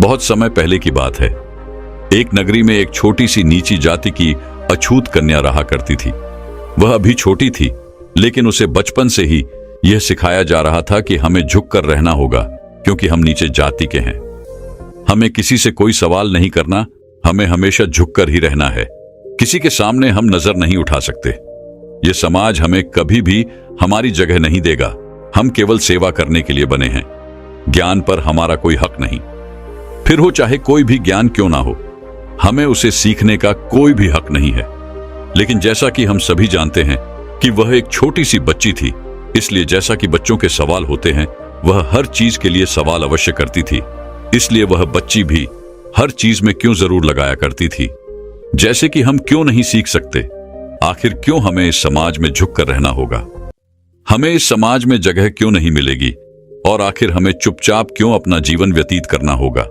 बहुत समय पहले की बात है। एक नगरी में एक छोटी सी नीची जाति की अछूत कन्या रहा करती थी। वह अभी छोटी थी, लेकिन उसे बचपन से ही यह सिखाया जा रहा था कि हमें झुककर रहना होगा, क्योंकि हम नीचे जाति के हैं। हमें किसी से कोई सवाल नहीं करना, हमें हमेशा झुककर ही रहना है। किसी के सामने हम नजर नहीं उठा सकते। यह समाज हमें कभी भी हमारी जगह नहीं देगा। हम केवल सेवा करने के लिए बने हैं। ज्ञान पर हमारा कोई हक नहीं, फिर हो चाहे कोई भी ज्ञान क्यों ना हो, हमें उसे सीखने का कोई भी हक नहीं है। लेकिन जैसा कि हम सभी जानते हैं कि वह एक छोटी सी बच्ची थी, इसलिए जैसा कि बच्चों के सवाल होते हैं, वह हर चीज के लिए सवाल अवश्य करती थी। इसलिए वह बच्ची भी हर चीज में क्यों जरूर लगाया करती थी। जैसे कि हम क्यों नहीं सीख सकते, आखिर क्यों हमें इस समाज में झुककर रहना होगा, हमें इस समाज में जगह क्यों नहीं मिलेगी, और आखिर हमें चुपचाप क्यों अपना जीवन व्यतीत करना होगा।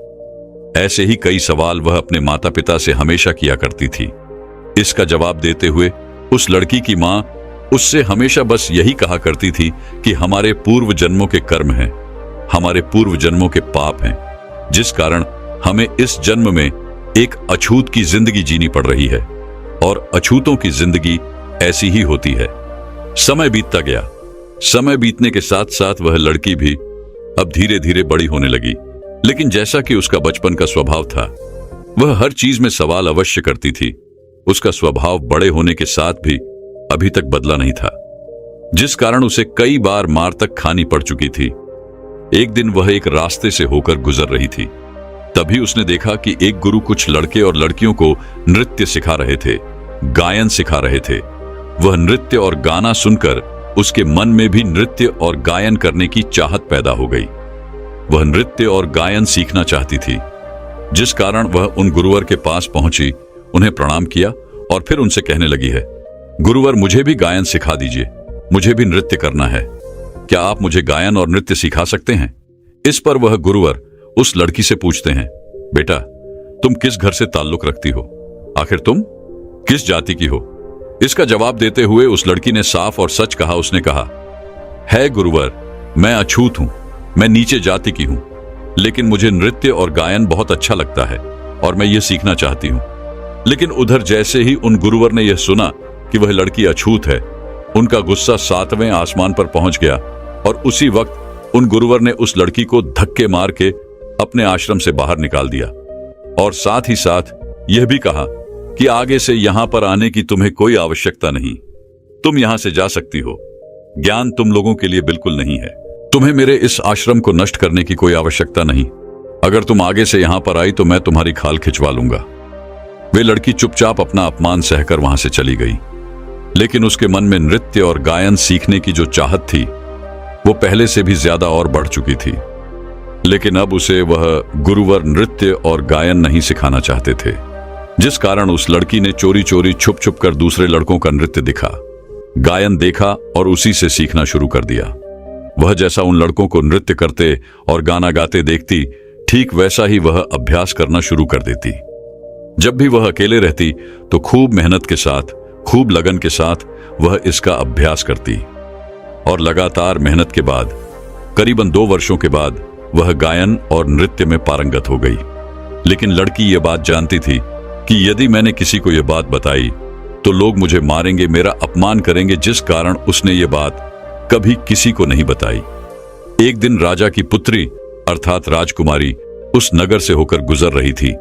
ऐसे ही कई सवाल वह अपने माता पिता से हमेशा किया करती थी। इसका जवाब देते हुए उस लड़की की मां उससे हमेशा बस यही कहा करती थी कि हमारे पूर्व जन्मों के कर्म हैं, हमारे पूर्व जन्मों के पाप हैं, जिस कारण हमें इस जन्म में एक अछूत की जिंदगी जीनी पड़ रही है, और अछूतों की जिंदगी ऐसी ही होती है। समय बीतता गया। समय बीतने के साथ साथ वह लड़की भी अब धीरे धीरे बड़ी होने लगी। लेकिन जैसा कि उसका बचपन का स्वभाव था, वह हर चीज में सवाल अवश्य करती थी। उसका स्वभाव बड़े होने के साथ भी अभी तक बदला नहीं था, जिस कारण उसे कई बार मार तक खानी पड़ चुकी थी। एक दिन वह एक रास्ते से होकर गुजर रही थी, तभी उसने देखा कि एक गुरु कुछ लड़के और लड़कियों को नृत्य सिखा रहे थे, गायन सिखा रहे थे। वह नृत्य और गाना सुनकर उसके मन में भी नृत्य और गायन करने की चाहत पैदा हो गई। वह नृत्य और गायन सीखना चाहती थी, जिस कारण वह उन गुरुवर के पास पहुंची, उन्हें प्रणाम किया और फिर उनसे कहने लगी है, गुरुवर, मुझे भी गायन सिखा दीजिए, मुझे भी नृत्य करना है। क्या आप मुझे गायन और नृत्य सिखा सकते हैं? इस पर वह गुरुवर उस लड़की से पूछते हैं, बेटा, तुम किस घर से ताल्लुक रखती हो? आखिर तुम किस जाति की हो? इसका जवाब देते हुए उस लड़की ने साफ और सच कहा। उसने कहा, है गुरुवर, मैं अछूत हूं, मैं नीचे जाति की हूं, लेकिन मुझे नृत्य और गायन बहुत अच्छा लगता है और मैं यह सीखना चाहती हूं। लेकिन उधर जैसे ही उन गुरुवर ने यह सुना कि वह लड़की अछूत है, उनका गुस्सा 7वें आसमान पर पहुंच गया और उसी वक्त उन गुरुवर ने उस लड़की को धक्के मार के अपने आश्रम से बाहर निकाल दिया, और साथ ही साथ यह भी कहा कि आगे से यहां पर आने की तुम्हें कोई आवश्यकता नहीं, तुम यहां से जा सकती हो। ज्ञान तुम लोगों के लिए बिल्कुल नहीं है, तुम्हें मेरे इस आश्रम को नष्ट करने की कोई आवश्यकता नहीं। अगर तुम आगे से यहां पर आई तो मैं तुम्हारी खाल खिंचवा लूंगा। वे लड़की चुपचाप अपना अपमान सहकर वहां से चली गई, लेकिन उसके मन में नृत्य और गायन सीखने की जो चाहत थी, वो पहले से भी ज्यादा और बढ़ चुकी थी। लेकिन अब उसे वह गुरुवर नृत्य और गायन नहीं सिखाना चाहते थे, जिस कारण उस लड़की ने चोरी चोरी छुप छुप कर दूसरे लड़कों का नृत्य दिखा, गायन देखा और उसी से सीखना शुरू कर दिया। वह जैसा उन लड़कों को नृत्य करते और गाना गाते देखती, ठीक वैसा ही वह अभ्यास करना शुरू कर देती। जब भी वह अकेले रहती तो खूब मेहनत के साथ, खूब लगन के साथ वह इसका अभ्यास करती, और लगातार मेहनत के बाद करीबन 2 वर्षों के बाद वह गायन और नृत्य में पारंगत हो गई। लेकिन लड़की यह बात जानती थी कि यदि मैंने किसी को यह बात बताई तो लोग मुझे मारेंगे, मेरा अपमान करेंगे, जिस कारण उसने ये बात कभी किसी को नहीं बताई। एक दिन राजा की पुत्री अर्थात राजकुमारी उस नगर से होकर गुजर रही थी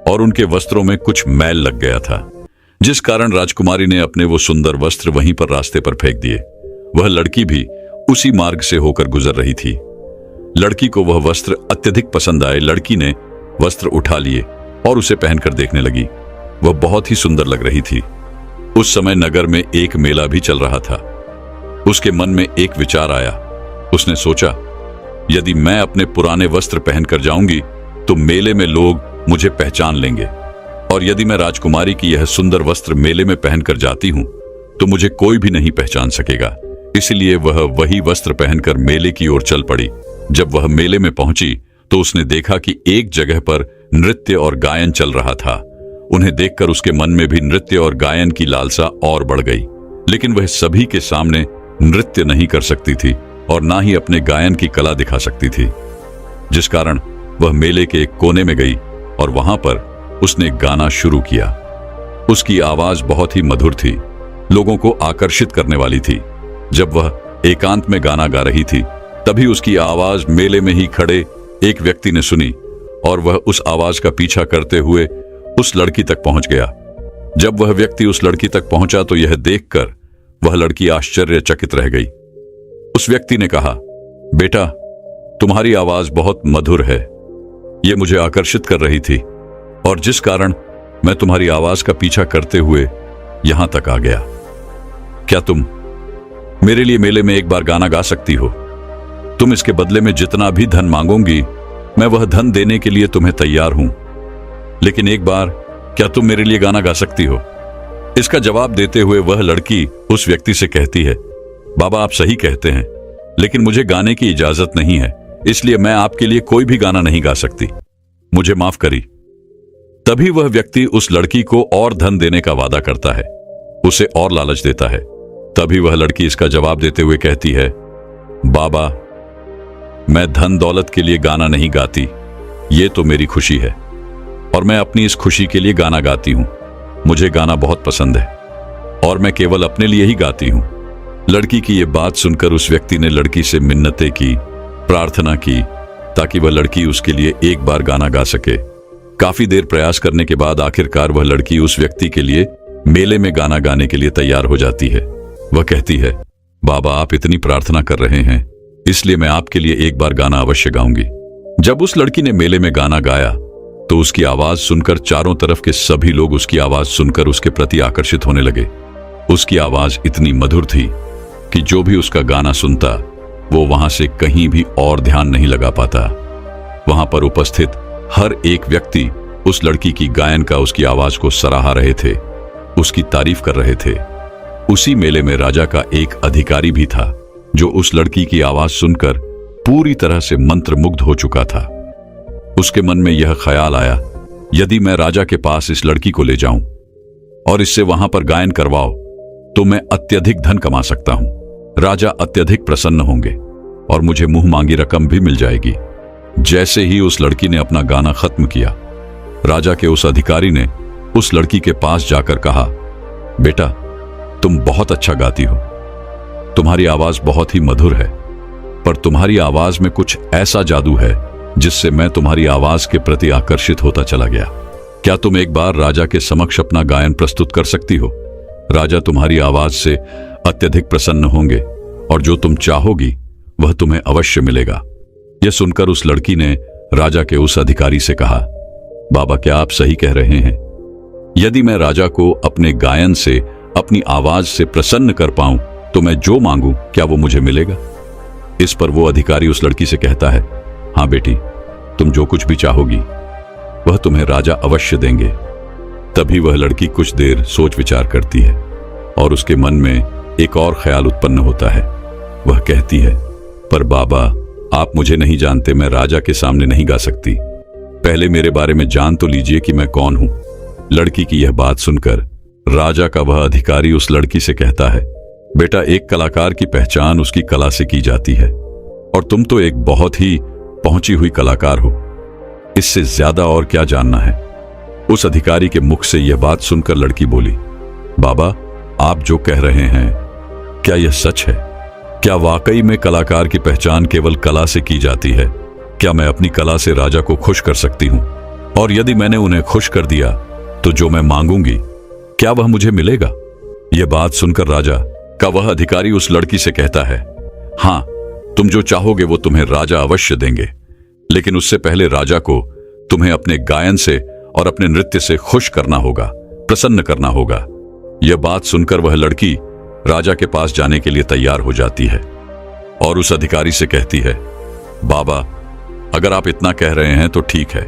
और उनके वस्त्रों में कुछ मैल लग गया था, जिस कारण राजकुमारी ने अपने वो सुंदर वस्त्र वहीं पर रास्ते पर फेंक दिए। वह लड़की भी उसी मार्ग से होकर गुजर रही थी। लड़की को वह वस्त्र अत्यधिक पसंद आए। लड़की ने वस्त्र उठा लिए और उसे पहनकर देखने लगी। वह बहुत ही सुंदर लग रही थी। उस समय नगर में एक मेला भी चल रहा था। उसके मन में एक विचार आया। उसने सोचा, यदि मैं अपने पुराने वस्त्र पहनकर जाऊंगी तो मेले में लोग मुझे पहचान लेंगे, और यदि मैं राजकुमारी की यह सुंदर वस्त्र मेले में पहनकर जाती हूं तो मुझे कोई भी नहीं पहचान सकेगा। इसलिए वह वही वस्त्र पहनकर मेले की ओर चल पड़ी। जब वह मेले में पहुंची तो उसने देखा कि एक जगह पर नृत्य और गायन चल रहा था। उन्हें देखकर उसके मन में भी नृत्य और गायन की लालसा और बढ़ गई, लेकिन वह सभी के सामने नृत्य नहीं कर सकती थी और ना ही अपने गायन की कला दिखा सकती थी, जिस कारण वह मेले के एक कोने में गई और वहां पर उसने गाना शुरू किया। उसकी आवाज बहुत ही मधुर थी, लोगों को आकर्षित करने वाली थी। जब वह एकांत में गाना गा रही थी, तभी उसकी आवाज मेले में ही खड़े एक व्यक्ति ने सुनी और वह उस आवाज का पीछा करते हुए उस लड़की तक पहुंच गया। जब वह व्यक्ति उस लड़की तक पहुंचा तो यह देखकर वह लड़की आश्चर्यचकित रह गई। उस व्यक्ति ने कहा, बेटा, तुम्हारी आवाज बहुत मधुर है, यह मुझे आकर्षित कर रही थी और जिस कारण मैं तुम्हारी आवाज का पीछा करते हुए यहां तक आ गया। क्या तुम मेरे लिए मेले में एक बार गाना गा सकती हो? तुम इसके बदले में जितना भी धन मांगोगी, मैं वह धन देने के लिए तुम्हें तैयार हूं, लेकिन एक बार क्या तुम मेरे लिए गाना गा सकती हो? इसका जवाब देते हुए वह लड़की उस व्यक्ति से कहती है, बाबा, आप सही कहते हैं, लेकिन मुझे गाने की इजाजत नहीं है, इसलिए मैं आपके लिए कोई भी गाना नहीं गा सकती, मुझे माफ करी। तभी वह व्यक्ति उस लड़की को और धन देने का वादा करता है, उसे और लालच देता है। तभी वह लड़की इसका जवाब देते हुए कहती है, बाबा, मैं धन दौलत के लिए गाना नहीं गाती, ये तो मेरी खुशी है और मैं अपनी इस खुशी के लिए गाना गाती हूं। मुझे गाना बहुत पसंद है और मैं केवल अपने लिए ही गाती हूं। लड़की की यह बात सुनकर उस व्यक्ति ने लड़की से मिन्नतें की, प्रार्थना की ताकि वह लड़की उसके लिए एक बार गाना गा सके। काफी देर प्रयास करने के बाद आखिरकार वह लड़की उस व्यक्ति के लिए मेले में गाना गाने के लिए तैयार हो जाती है। वह कहती है, बाबा, आप इतनी प्रार्थना कर रहे हैं, इसलिए मैं आपके लिए एक बार गाना अवश्य गाऊंगी। जब उस लड़की ने मेले में गाना गाया तो उसकी आवाज सुनकर चारों तरफ के सभी लोग उसकी आवाज सुनकर उसके प्रति आकर्षित होने लगे। उसकी आवाज इतनी मधुर थी कि जो भी उसका गाना सुनता वो वहां से कहीं भी और ध्यान नहीं लगा पाता। वहां पर उपस्थित हर एक व्यक्ति उस लड़की की गायन का, उसकी आवाज को सराहा रहे थे, उसकी तारीफ कर रहे थे। उसी मेले में राजा का एक अधिकारी भी था जो उस लड़की की आवाज सुनकर पूरी तरह से मंत्रमुग्ध हो चुका था। उसके मन में यह ख्याल आया, यदि मैं राजा के पास इस लड़की को ले जाऊं और इससे वहां पर गायन करवाओ तो मैं अत्यधिक धन कमा सकता हूं। राजा अत्यधिक प्रसन्न होंगे और मुझे मुंह मांगी रकम भी मिल जाएगी। जैसे ही उस लड़की ने अपना गाना खत्म किया, राजा के उस अधिकारी ने उस लड़की के पास जाकर कहा, बेटा, तुम बहुत अच्छा गाती हो, तुम्हारी आवाज बहुत ही मधुर है, पर तुम्हारी आवाज में कुछ ऐसा जादू है जिससे मैं तुम्हारी आवाज के प्रति आकर्षित होता चला गया। क्या तुम एक बार राजा के समक्ष अपना गायन प्रस्तुत कर सकती हो? राजा तुम्हारी आवाज से अत्यधिक प्रसन्न होंगे और जो तुम चाहोगी वह तुम्हें अवश्य मिलेगा। यह सुनकर उस लड़की ने राजा के उस अधिकारी से कहा, बाबा, क्या आप सही कह रहे हैं? यदि मैं राजा को अपने गायन से, अपनी आवाज से प्रसन्न कर पाऊं तो मैं जो मांगूं क्या वो मुझे मिलेगा? इस पर वो अधिकारी उस लड़की से कहता है, हाँ बेटी, तुम जो कुछ भी चाहोगी वह तुम्हें राजा अवश्य देंगे। तभी वह लड़की कुछ देर सोच विचार करती है और उसके मन में एक और ख्याल उत्पन्न होता है। वह कहती है, पर बाबा, आप मुझे नहीं जानते, मैं राजा के सामने नहीं गा सकती, पहले मेरे बारे में जान तो लीजिए कि मैं कौन हूं। लड़की की यह बात सुनकर राजा का वह अधिकारी उस लड़की से कहता है, बेटा, एक कलाकार की पहचान उसकी कला से की जाती है और तुम तो एक बहुत ही पहुंची हुई कलाकार हो, इससे ज्यादा और क्या जानना है? उस अधिकारी के मुख से यह बात सुनकर लड़की बोली, बाबा, आप जो कह रहे हैं क्या यह सच है? क्या वाकई में कलाकार की पहचान केवल कला से की जाती है? क्या मैं अपनी कला से राजा को खुश कर सकती हूं? और यदि मैंने उन्हें खुश कर दिया तो जो मैं मांगूंगी क्या वह मुझे मिलेगा? यह बात सुनकर राजा का वह अधिकारी उस लड़की से कहता है, हाँ, तुम जो चाहोगे वो तुम्हें राजा अवश्य देंगे, लेकिन उससे पहले राजा को तुम्हें अपने गायन से और अपने नृत्य से खुश करना होगा, प्रसन्न करना होगा। यह बात सुनकर वह लड़की राजा के पास जाने के लिए तैयार हो जाती है और उस अधिकारी से कहती है, बाबा, अगर आप इतना कह रहे हैं तो ठीक है,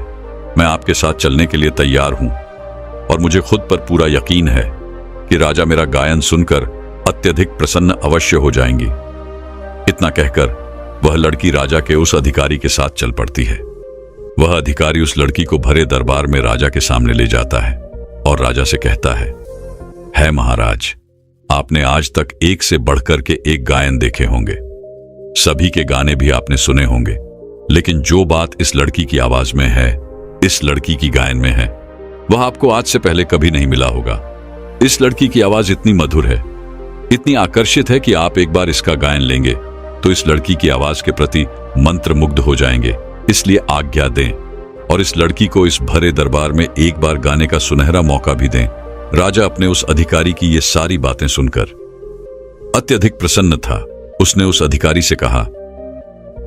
मैं आपके साथ चलने के लिए तैयार हूं और मुझे खुद पर पूरा यकीन है कि राजा मेरा गायन सुनकर अत्यधिक प्रसन्न अवश्य हो जाएंगी। इतना कहकर वह लड़की राजा के उस अधिकारी के साथ चल पड़ती है। वह अधिकारी उस लड़की को भरे दरबार में राजा के सामने ले जाता है और राजा से कहता है महाराज, आपने आज तक एक से बढ़कर के एक गायन देखे होंगे, सभी के गाने भी आपने सुने होंगे, लेकिन जो बात इस लड़की की आवाज में है, इस लड़की की गायन में है, वह आपको आज से पहले कभी नहीं मिला होगा। इस लड़की की आवाज इतनी मधुर है, इतनी आकर्षित है कि आप एक बार इसका गायन लेंगे तो इस लड़की की आवाज के प्रति मंत्रमुग्ध हो जाएंगे। इसलिए आज्ञा दें और इस लड़की को इस भरे दरबार में एक बार गाने का सुनहरा मौका भी दें। राजा अपने उस अधिकारी की ये सारी बातें सुनकर अत्यधिक प्रसन्न था। उसने उस अधिकारी से कहा,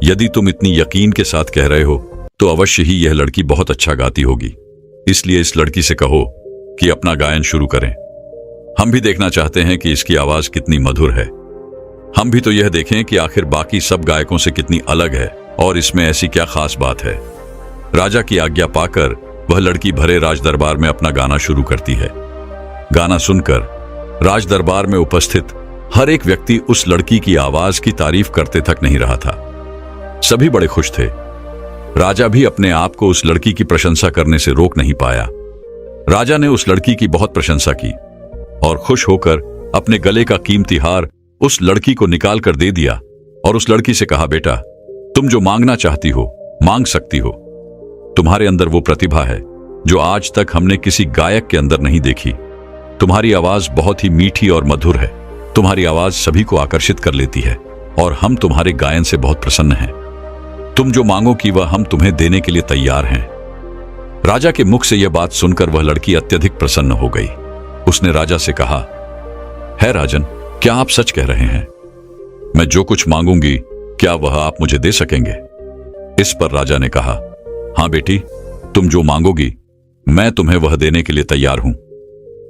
यदि तुम इतनी यकीन के साथ कह रहे हो तो अवश्य ही यह लड़की बहुत अच्छा गाती होगी। इसलिए इस लड़की से कहो कि अपना गायन शुरू करें। हम भी देखना चाहते हैं कि इसकी आवाज कितनी मधुर है। हम भी तो यह देखें कि आखिर बाकी सब गायकों से कितनी अलग है और इसमें ऐसी क्या खास बात है। राजा की आज्ञा पाकर वह लड़की भरे राज दरबार में अपना गाना शुरू करती है। गाना सुनकर राज दरबार में उपस्थित हर एक व्यक्ति उस लड़की की आवाज की तारीफ करते थक नहीं रहा था। सभी बड़े खुश थे। राजा भी अपने आप को उस लड़की की प्रशंसा करने से रोक नहीं पाया। राजा ने उस लड़की की बहुत प्रशंसा की और खुश होकर अपने गले का कीमती हार उस लड़की को निकाल कर दे दिया और उस लड़की से कहा, बेटा, तुम जो मांगना चाहती हो मांग सकती हो। तुम्हारे अंदर वो प्रतिभा है जो आज तक हमने किसी गायक के अंदर नहीं देखी। तुम्हारी आवाज बहुत ही मीठी और मधुर है। तुम्हारी आवाज सभी को आकर्षित कर लेती है और हम तुम्हारे गायन से बहुत प्रसन्न हैं। तुम जो मांगोगी वह हम तुम्हें देने के लिए तैयार हैं। राजा के मुख से यह बात सुनकर वह लड़की अत्यधिक प्रसन्न हो गई। उसने राजा से कहा, है राजन, क्या आप सच कह रहे हैं? मैं जो कुछ मांगूंगी क्या वह आप मुझे दे सकेंगे? इस पर राजा ने कहा, हां बेटी, तुम जो मांगोगी मैं तुम्हें वह देने के लिए तैयार हूं।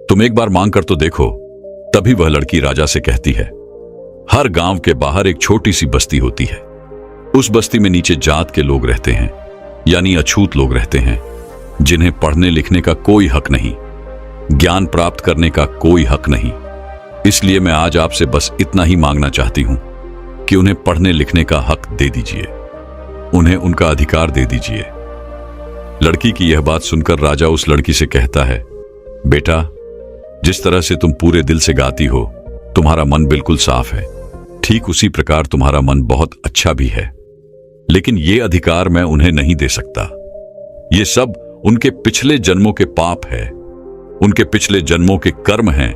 तुम एक बार मांग कर तो देखो। तभी वह लड़की राजा से कहती है, हर गांव के बाहर एक छोटी सी बस्ती होती है। उस बस्ती में नीचे जात के लोग रहते हैं, यानी अछूत लोग रहते हैं, जिन्हें पढ़ने लिखने का कोई हक नहीं, ज्ञान प्राप्त करने का कोई हक नहीं। इसलिए मैं आज आपसे बस इतना ही मांगना चाहती हूं कि उन्हें पढ़ने लिखने का हक दे दीजिए, उन्हें उनका अधिकार दे दीजिए। लड़की की यह बात सुनकर राजा उस लड़की से कहता है, बेटा, जिस तरह से तुम पूरे दिल से गाती हो, तुम्हारा मन बिल्कुल साफ है। ठीक उसी प्रकार तुम्हारा मन बहुत अच्छा भी है, लेकिन ये अधिकार मैं उन्हें नहीं दे सकता। ये सब उनके पिछले जन्मों के पाप है, उनके पिछले जन्मों के कर्म हैं,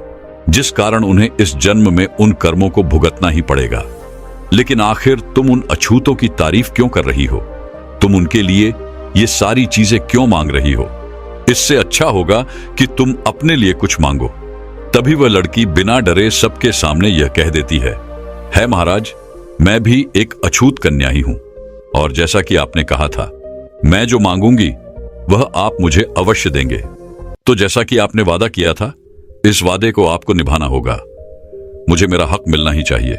जिस कारण उन्हें इस जन्म में उन कर्मों को भुगतना ही पड़ेगा। लेकिन आखिर तुम उन अछूतों की तारीफ क्यों कर रही हो? तुम उनके लिए ये सारी चीजें क्यों मांग रही हो? इससे अच्छा होगा कि तुम अपने लिए कुछ मांगो। तभी वह लड़की बिना डरे सबके सामने यह कह देती है महाराज, मैं भी एक अछूत कन्या ही हूं और जैसा कि आपने कहा था, मैं जो मांगूंगी वह आप मुझे अवश्य देंगे। तो जैसा कि आपने वादा किया था, इस वादे को आपको निभाना होगा। मुझे मेरा हक मिलना ही चाहिए।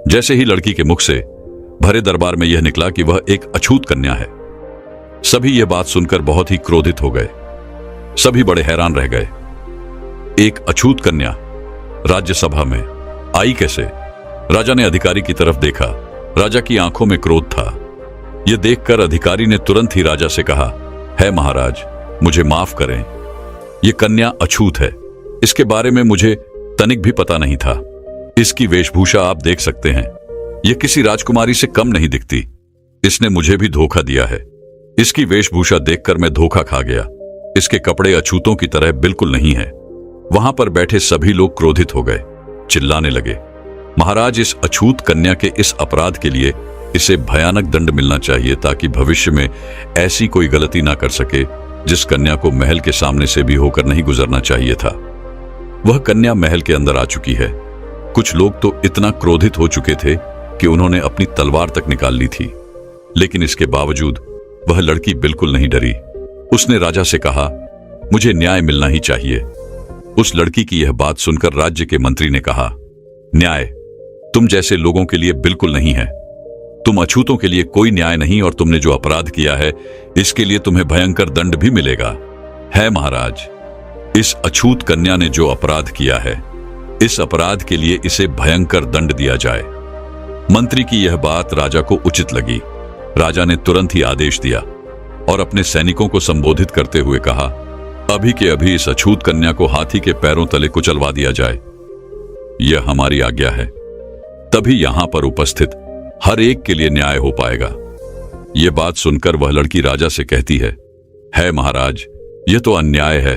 जैसे ही लड़की के मुख से भरे दरबार में यह निकला कि वह एक अछूत कन्या है, सभी यह बात सुनकर बहुत ही क्रोधित हो गए। सभी बड़े हैरान रह गए। एक अछूत कन्या राज्यसभा में आई कैसे? राजा ने अधिकारी की तरफ देखा। राजा की आंखों में क्रोध था। यह देखकर अधिकारी ने तुरंत ही राजा से कहा, है महाराज, मुझे माफ करें, यह कन्या अछूत है। इसके बारे में मुझे तनिक भी पता नहीं था। इसकी वेशभूषा आप देख सकते हैं, यह किसी राजकुमारी से कम नहीं दिखती। इसने मुझे भी धोखा दिया है। इसकी वेशभूषा देखकर मैं धोखा खा गया। इसके कपड़े अछूतों की तरह बिल्कुल नहीं है। वहां पर बैठे सभी लोग क्रोधित हो गए, चिल्लाने लगे, महाराज, इस अछूत कन्या के इस अपराध के लिए इसे भयानक दंड मिलना चाहिए, ताकि भविष्य में ऐसी कोई गलती ना कर सके जिस कन्या को महल के सामने से भी होकर नहीं गुजरना चाहिए था। वह कन्या महल के अंदर आ चुकी है। कुछ लोग तो इतना क्रोधित हो चुके थे कि उन्होंने अपनी तलवार तक निकाल ली थी, लेकिन इसके बावजूद वह लड़की बिल्कुल नहीं डरी। उसने राजा से कहा, मुझे न्याय मिलना ही चाहिए। उस लड़की की यह बात सुनकर राज्य के मंत्री ने कहा, न्याय तुम जैसे लोगों के लिए बिल्कुल नहीं है। तुम अछूतों के लिए कोई न्याय नहीं, और तुमने जो अपराध किया है इसके लिए तुम्हें भयंकर दंड भी मिलेगा। है महाराज, इस अछूत कन्या ने जो अपराध किया है, इस अपराध के लिए इसे भयंकर दंड दिया जाए। मंत्री की यह बात राजा को उचित लगी। राजा ने तुरंत ही आदेश दिया और अपने सैनिकों को संबोधित करते हुए कहा, अभी के अभी इस अछूत कन्या को हाथी के पैरों तले कुचलवा दिया जाए। यह हमारी आज्ञा है। तभी यहां पर उपस्थित हर एक के लिए न्याय हो पाएगा। ये बात सुनकर वह लड़की राजा से कहती है महाराज, यह तो अन्याय है।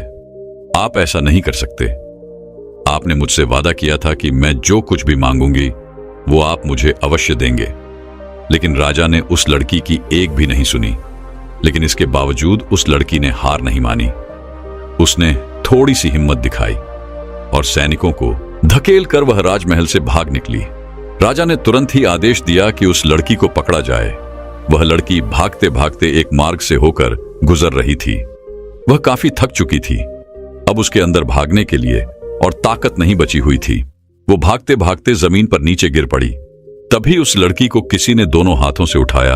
आप ऐसा नहीं कर सकते। आपने मुझसे वादा किया था कि मैं जो कुछ भी मांगूंगी वो आप मुझे अवश्य देंगे। लेकिन राजा ने उस लड़की की एक भी नहीं सुनी। लेकिन इसके बावजूद उस लड़की ने हार नहीं मानी। उसने थोड़ी सी हिम्मत दिखाई और सैनिकों को धकेल कर वह राजमहल से भाग निकली। राजा ने तुरंत ही आदेश दिया कि उस लड़की को पकड़ा जाए। वह लड़की भागते भागते एक मार्ग से होकर गुजर रही थी। वह काफी थक चुकी थी। अब उसके अंदर भागने के लिए और ताकत नहीं बची हुई थी। वो भागते भागते जमीन पर नीचे गिर पड़ी। तभी उस लड़की को किसी ने दोनों हाथों से उठाया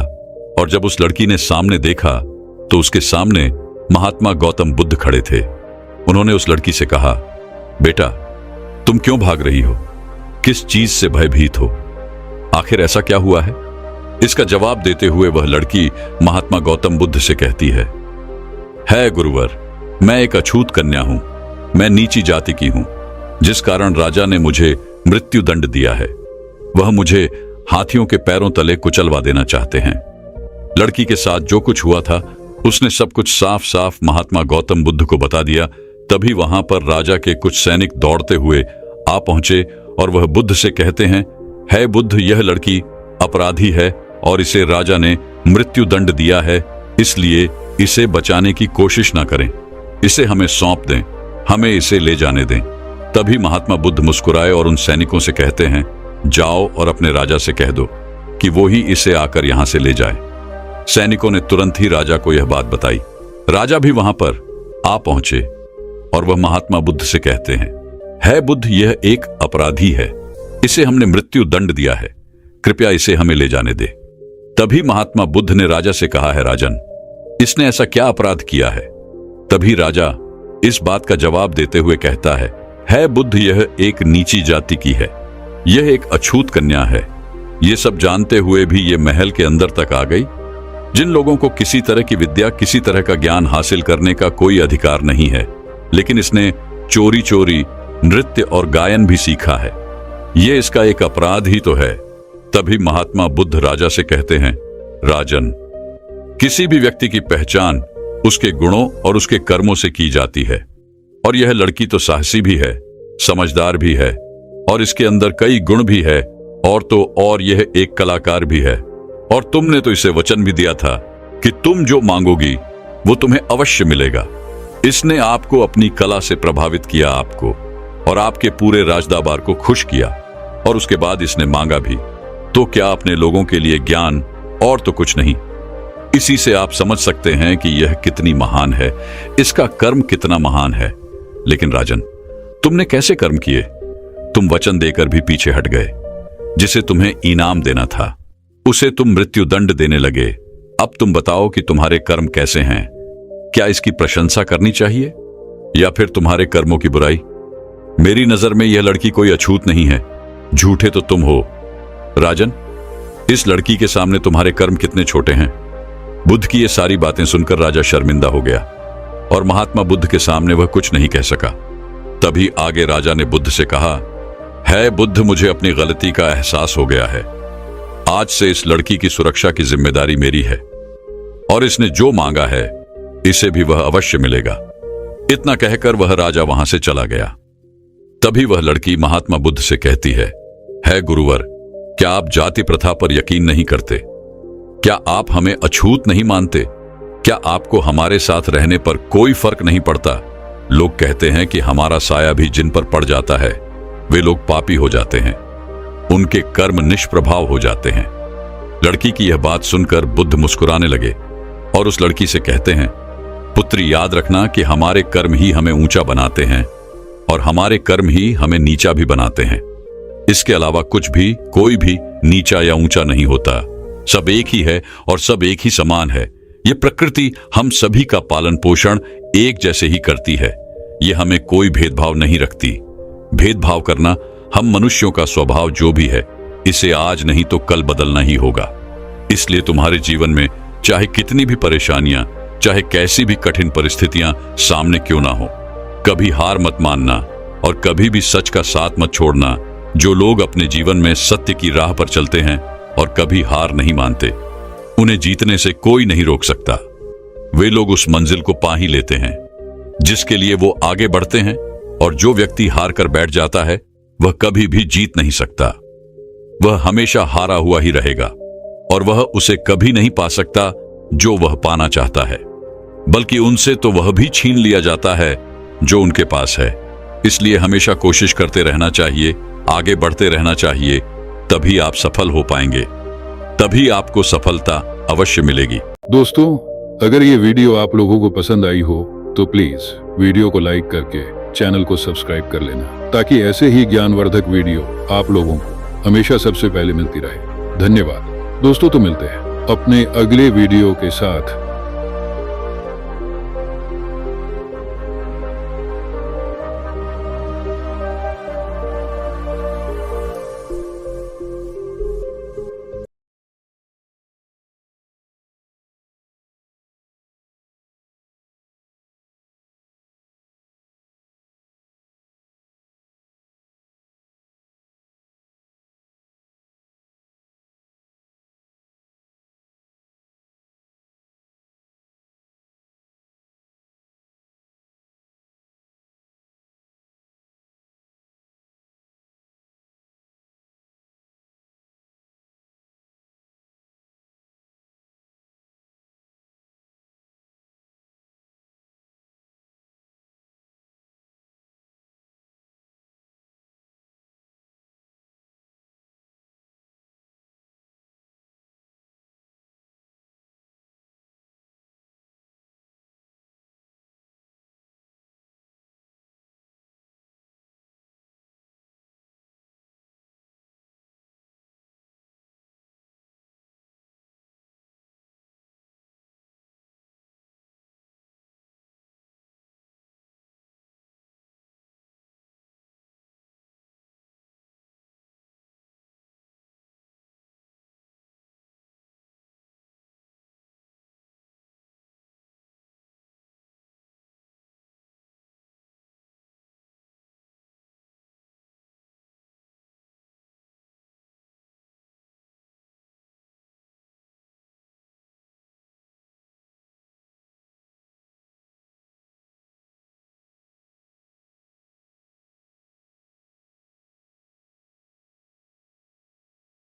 और जब उस लड़की ने सामने देखा तो उसके सामने महात्मा गौतम बुद्ध खड़े थे। उन्होंने उस लड़की से कहा, बेटा, तुम क्यों भाग रही हो? किस चीज से भयभीत हो? आखिर ऐसा क्या हुआ है? इसका जवाब देते हुए वह लड़की महात्मा गौतम बुद्ध से कहती है गुरुवर, मैं एक अछूत कन्या हूं। मैं नीची जाति की हूं, जिस कारण राजा ने मुझे मृत्यु दंड दिया है। वह मुझे हाथियों के पैरों तले कुचलवा देना चाहते हैं। लड़की के साथ जो कुछ हुआ था उसने सब कुछ साफ साफ महात्मा गौतम बुद्ध को बता दिया। तभी वहां पर राजा के कुछ सैनिक दौड़ते हुए आ पहुंचे और वह बुद्ध से कहते हैं बुद्ध, यह लड़की अपराधी है और इसे राजा ने मृत्यु दंड दिया है, इसलिए इसे बचाने की कोशिश ना करें। इसे हमें सौंप दें, हमें इसे ले जाने दें। तभी महात्मा बुद्ध मुस्कुराए और उन सैनिकों से कहते हैं, जाओ और अपने राजा से कह दो कि वो ही इसे आकर यहां से ले जाए। सैनिकों ने तुरंत ही राजा को यह बात बताई। राजा भी वहां पर आ पहुंचे और वह महात्मा बुद्ध से कहते हैं बुद्ध, यह एक अपराधी है। इसे हमने मृत्यु दंड दिया है, कृपया इसे हमें ले जाने दे। तभी महात्मा बुद्ध ने राजा से कहा है, राजन, इसने ऐसा क्या अपराध किया है? तभी राजा इस बात का जवाब देते हुए कहता है बुद्ध, यह एक नीची जाति की है। यह एक अछूत कन्या है। ये सब जानते हुए भी ये महल के अंदर तक आ गई। जिन लोगों को किसी तरह की विद्या, किसी तरह का ज्ञान हासिल करने का कोई अधिकार नहीं है, लेकिन इसने चोरी चोरी नृत्य और गायन भी सीखा है। ये इसका एक अपराध ही तो है। तभी महात्मा बुद्ध राजा से कहते हैं, राजन, किसी भी व्यक्ति की पहचान उसके गुणों और उसके कर्मों से की जाती है। और यह लड़की तो साहसी भी है, समझदार भी है और इसके अंदर कई गुण भी है और यह एक कलाकार भी है। और तुमने तो इसे वचन भी दिया था कि तुम जो मांगोगी वो तुम्हें अवश्य मिलेगा। इसने आपको अपनी कला से प्रभावित किया आपको और आपके पूरे राजदरबार को खुश किया और उसके बाद इसने मांगा भी। तो क्या अपने लोगों के लिए ज्ञान और तो कुछ नहीं। इसी से आप समझ सकते हैं कि यह कितनी महान है, इसका कर्म कितना महान है। लेकिन राजन, तुमने कैसे कर्म किए? तुम वचन देकर भी पीछे हट गए। जिसे तुम्हें इनाम देना था उसे तुम मृत्यु दंड देने लगे। अब तुम बताओ कि तुम्हारे कर्म कैसे हैं? क्या इसकी प्रशंसा करनी चाहिए या फिर तुम्हारे कर्मों की बुराई? मेरी नजर में यह लड़की कोई अछूत नहीं है, झूठे तो तुम हो। राजन, इस लड़की के सामने तुम्हारे कर्म कितने छोटे हैं। बुद्ध की ये सारी बातें सुनकर राजा शर्मिंदा हो गया और महात्मा बुद्ध के सामने वह कुछ नहीं कह सका। तभी आगे राजा ने बुद्ध से कहा, बुद्ध, मुझे अपनी गलती का एहसास हो गया है। आज से इस लड़की की सुरक्षा की जिम्मेदारी मेरी है और इसने जो मांगा है इसे भी वह अवश्य मिलेगा। इतना कहकर वह राजा वहां से चला गया। तभी वह लड़की महात्मा बुद्ध से कहती है गुरुवर, क्या आप जाति प्रथा पर यकीन नहीं करते? क्या आप हमें अछूत नहीं मानते? क्या आपको हमारे साथ रहने पर कोई फर्क नहीं पड़ता? लोग कहते हैं कि हमारा साया भी जिन पर पड़ जाता है वे लोग पापी हो जाते हैं, उनके कर्म निष्प्रभाव हो जाते हैं। लड़की की यह बात सुनकर बुद्ध मुस्कुराने लगे और उस लड़की से कहते हैं, पुत्री, याद रखना कि हमारे कर्म ही हमें ऊंचा बनाते हैं और हमारे कर्म ही हमें नीचा भी बनाते हैं। इसके अलावा कुछ भी, कोई भी नीचा या ऊंचा नहीं होता। सब एक ही है और सब एक ही समान है। ये प्रकृति हम सभी का पालन पोषण एक जैसे ही करती है। ये हमें कोई भेदभाव नहीं रखती। भेदभाव करना हम मनुष्यों का स्वभाव जो भी है, इसे आज नहीं तो कल बदलना ही होगा। इसलिए तुम्हारे जीवन में चाहे कितनी भी परेशानियां, चाहे कैसी भी कठिन परिस्थितियां सामने क्यों ना हो, कभी हार मत मानना और कभी भी सच का साथ मत छोड़ना। जो लोग अपने जीवन में सत्य की राह पर चलते हैं और कभी हार नहीं मानते, उन्हें जीतने से कोई नहीं रोक सकता। वे लोग उस मंजिल को पा ही लेते हैं जिसके लिए वो आगे बढ़ते हैं, और जो व्यक्ति हार कर बैठ जाता है वह कभी भी जीत नहीं सकता। वह हमेशा हारा हुआ ही रहेगा और वह उसे कभी नहीं पा सकता जो वह पाना चाहता है, बल्कि उनसे तो वह भी छीन लिया जाता है जो उनके पास है। इसलिए हमेशा कोशिश करते रहना चाहिए, आगे बढ़ते रहना चाहिए, तभी आप सफल हो पाएंगे, तभी आपको सफलता अवश्य मिलेगी। दोस्तों, अगर ये वीडियो आप लोगों को पसंद आई हो तो प्लीज वीडियो को लाइक करके चैनल को सब्सक्राइब कर लेना, ताकि ऐसे ही ज्ञानवर्धक वीडियो आप लोगों को हमेशा सबसे पहले मिलती रहे। धन्यवाद दोस्तों, तो मिलते हैं अपने अगले वीडियो के साथ।